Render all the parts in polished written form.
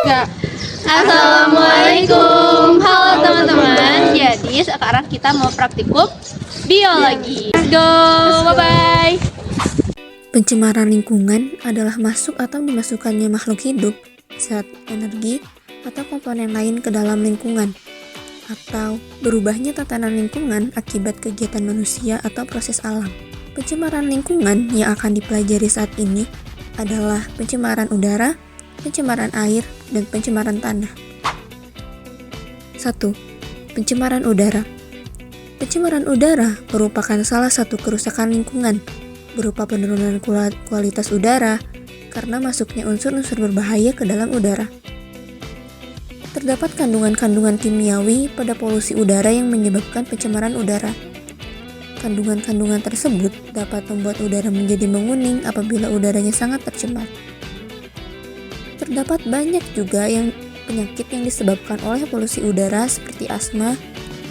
Enggak. Assalamualaikum. Halo teman-teman. Jadi sekarang kita mau praktikum biologi. Let's go. Bye-bye. Pencemaran lingkungan adalah masuk atau dimasukkannya makhluk hidup, zat, energi, atau komponen lain ke dalam lingkungan, atau berubahnya tatanan lingkungan akibat kegiatan manusia atau proses alam. Pencemaran lingkungan yang akan dipelajari saat ini adalah pencemaran udara, pencemaran air, dan pencemaran tanah. 1. Pencemaran udara. Pencemaran udara merupakan salah satu kerusakan lingkungan berupa penurunan kualitas udara karena masuknya unsur-unsur berbahaya ke dalam udara. Terdapat kandungan-kandungan kimiawi pada polusi udara yang menyebabkan pencemaran udara. Kandungan-kandungan tersebut dapat membuat udara menjadi menguning apabila udaranya sangat tercemar. Terdapat banyak juga penyakit yang disebabkan oleh polusi udara seperti asma,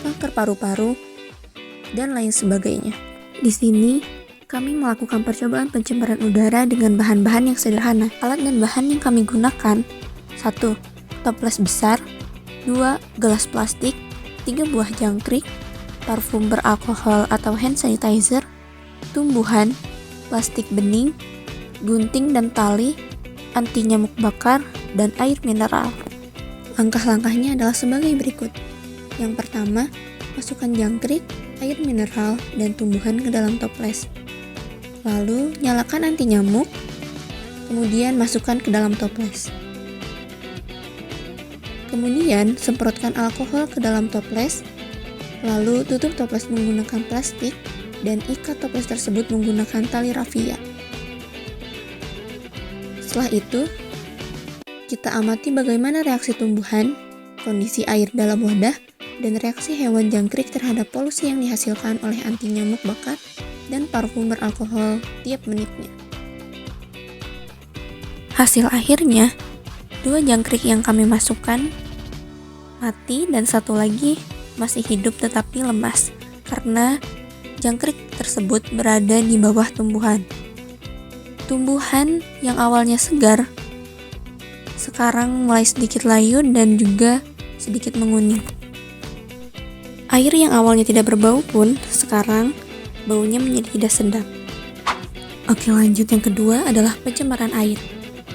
kanker paru-paru, dan lain sebagainya. Di sini, kami melakukan percobaan pencemaran udara dengan bahan-bahan yang sederhana. Alat dan bahan yang kami gunakan: 1. Toples besar, 2. Gelas plastik, 3. Buah jangkrik, parfum beralkohol atau hand sanitizer, tumbuhan, plastik bening, gunting dan tali, anti nyamuk bakar, dan air mineral. Langkah-langkahnya adalah sebagai berikut. Yang pertama, masukkan jangkrik, air mineral, dan tumbuhan ke dalam toples. Lalu, nyalakan anti nyamuk, kemudian masukkan ke dalam toples. Kemudian, semprotkan alkohol ke dalam toples, lalu tutup toples menggunakan plastik, dan ikat toples tersebut menggunakan tali rafia. Setelah itu, kita amati bagaimana reaksi tumbuhan, kondisi air dalam wadah, dan reaksi hewan jangkrik terhadap polusi yang dihasilkan oleh anti nyamuk bakar dan parfum beralkohol tiap menitnya. Hasil akhirnya, 2 jangkrik yang kami masukkan mati dan 1 lagi masih hidup tetapi lemas karena jangkrik tersebut berada di bawah tumbuhan. Tumbuhan yang awalnya segar sekarang mulai sedikit layu dan juga sedikit menguning. Air yang awalnya tidak berbau pun sekarang baunya menjadi tidak sedap. Oke, lanjut. Yang kedua adalah pencemaran air.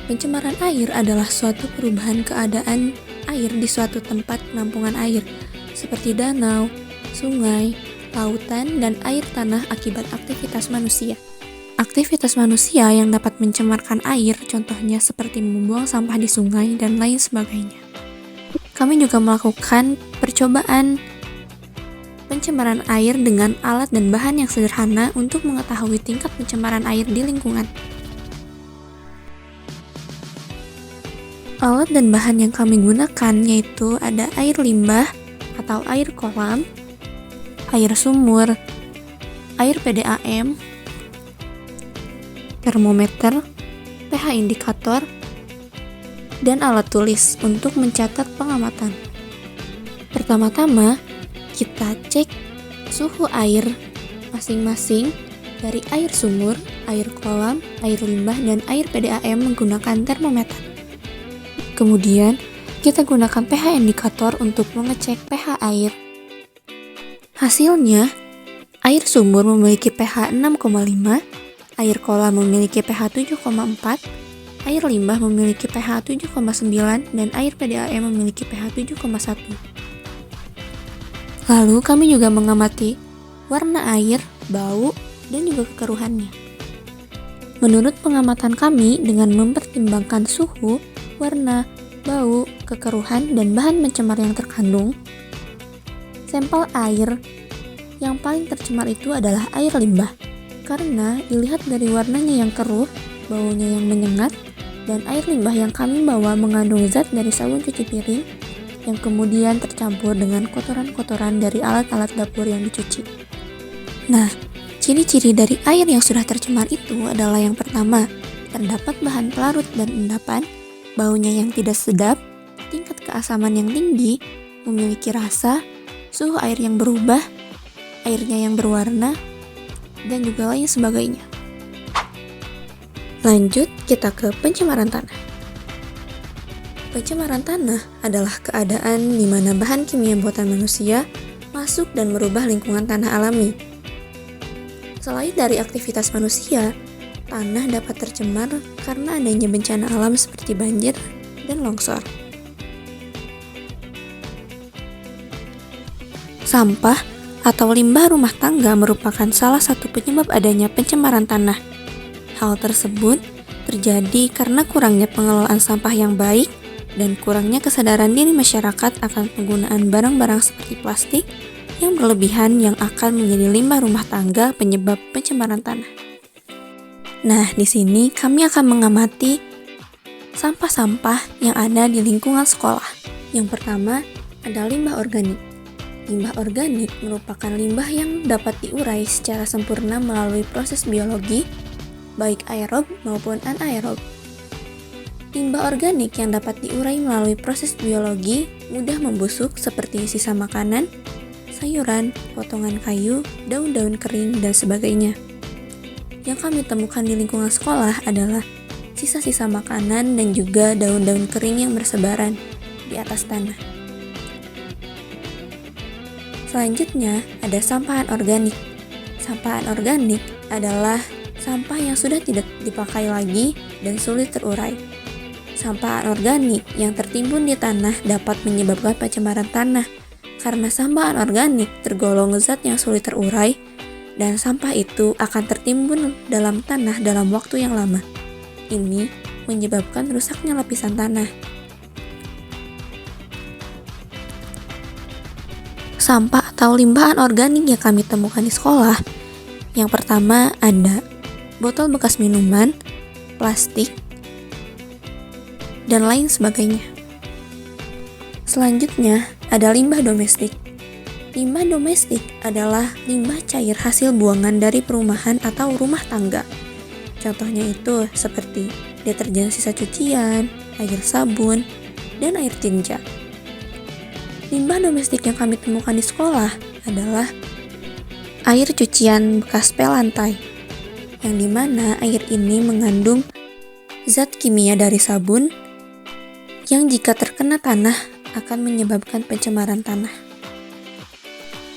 Pencemaran air adalah suatu perubahan keadaan air di suatu tempat penampungan air seperti danau, sungai, lautan, dan air tanah akibat aktivitas manusia. Aktivitas manusia yang dapat mencemarkan air, contohnya seperti membuang sampah di sungai dan lain sebagainya. Kami juga melakukan percobaan pencemaran air dengan alat dan bahan yang sederhana untuk mengetahui tingkat pencemaran air di lingkungan. Alat dan bahan yang kami gunakan yaitu ada air limbah atau air kolam, air sumur, air PDAM, termometer, pH indikator, dan alat tulis untuk mencatat pengamatan. Pertama-tama, kita cek suhu air masing-masing dari air sumur, air kolam, air limbah, dan air PDAM menggunakan termometer. Kemudian, kita gunakan pH indikator untuk mengecek pH air. Hasilnya, air sumur memiliki pH 6,5, air kolam memiliki pH 7,4, air limbah memiliki pH 7,9, dan air PDAM memiliki pH 7,1. Lalu kami juga mengamati warna air, bau, dan juga kekeruhannya. Menurut pengamatan kami, dengan mempertimbangkan suhu, warna, bau, kekeruhan, dan bahan pencemar yang terkandung, sampel air yang paling tercemar itu adalah air limbah. Karena dilihat dari warnanya yang keruh, baunya yang menyengat, dan air limbah yang kami bawa mengandung zat dari sabun cuci piring yang kemudian tercampur dengan kotoran-kotoran dari alat-alat dapur yang dicuci. Nah, ciri-ciri dari air yang sudah tercemar itu adalah yang pertama, terdapat bahan pelarut dan endapan, baunya yang tidak sedap, tingkat keasaman yang tinggi, memiliki rasa, suhu air yang berubah, airnya yang berwarna, dan juga lain sebagainya. Lanjut, kita ke pencemaran tanah. Pencemaran tanah adalah keadaan di mana bahan kimia buatan manusia masuk dan merubah lingkungan tanah alami. Selain dari aktivitas manusia, tanah dapat tercemar karena adanya bencana alam seperti banjir dan longsor. Sampah atau limbah rumah tangga merupakan salah satu penyebab adanya pencemaran tanah. Hal tersebut terjadi karena kurangnya pengelolaan sampah yang baik dan kurangnya kesadaran diri masyarakat akan penggunaan barang-barang seperti plastik yang berlebihan yang akan menjadi limbah rumah tangga penyebab pencemaran tanah. Nah, di sini kami akan mengamati sampah-sampah yang ada di lingkungan sekolah. Yang pertama, ada limbah organik. Limbah organik merupakan limbah yang dapat diurai secara sempurna melalui proses biologi, baik aerob maupun anaerob. Limbah organik yang dapat diurai melalui proses biologi mudah membusuk seperti sisa makanan, sayuran, potongan kayu, daun-daun kering, dan sebagainya. Yang kami temukan di lingkungan sekolah adalah sisa-sisa makanan dan juga daun-daun kering yang bersebaran di atas tanah. Selanjutnya ada sampah anorganik. Sampah anorganik adalah sampah yang sudah tidak dipakai lagi dan sulit terurai. Sampah anorganik yang tertimbun di tanah dapat menyebabkan pencemaran tanah karena sampah anorganik tergolong zat yang sulit terurai dan sampah itu akan tertimbun dalam tanah dalam waktu yang lama. Ini menyebabkan rusaknya lapisan tanah. Sampah atau limbah anorganik yang kami temukan di sekolah, yang pertama ada botol bekas minuman, plastik, dan lain sebagainya. Selanjutnya ada limbah domestik. Limbah domestik adalah limbah cair hasil buangan dari perumahan atau rumah tangga. Contohnya itu seperti deterjen sisa cucian, air sabun, dan air tinja. Limbah domestik yang kami temukan di sekolah adalah air cucian bekas pel lantai, yang dimana air ini mengandung zat kimia dari sabun yang jika terkena tanah akan menyebabkan pencemaran tanah.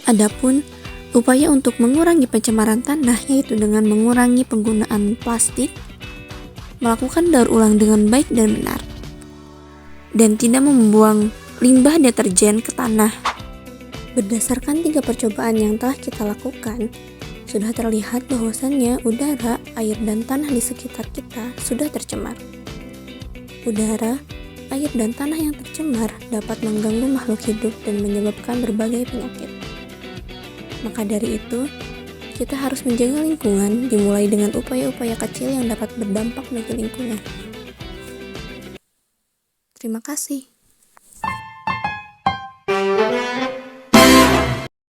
Adapun upaya untuk mengurangi pencemaran tanah yaitu dengan mengurangi penggunaan plastik, melakukan daur ulang dengan baik dan benar, dan tidak membuang limbah deterjen ke tanah. Berdasarkan 3 percobaan yang telah kita lakukan, sudah terlihat bahwasannya udara, air, dan tanah di sekitar kita sudah tercemar. Udara, air, dan tanah yang tercemar dapat mengganggu makhluk hidup dan menyebabkan berbagai penyakit. Maka dari itu, kita harus menjaga lingkungan dimulai dengan upaya-upaya kecil yang dapat berdampak bagi lingkungan. Terima kasih.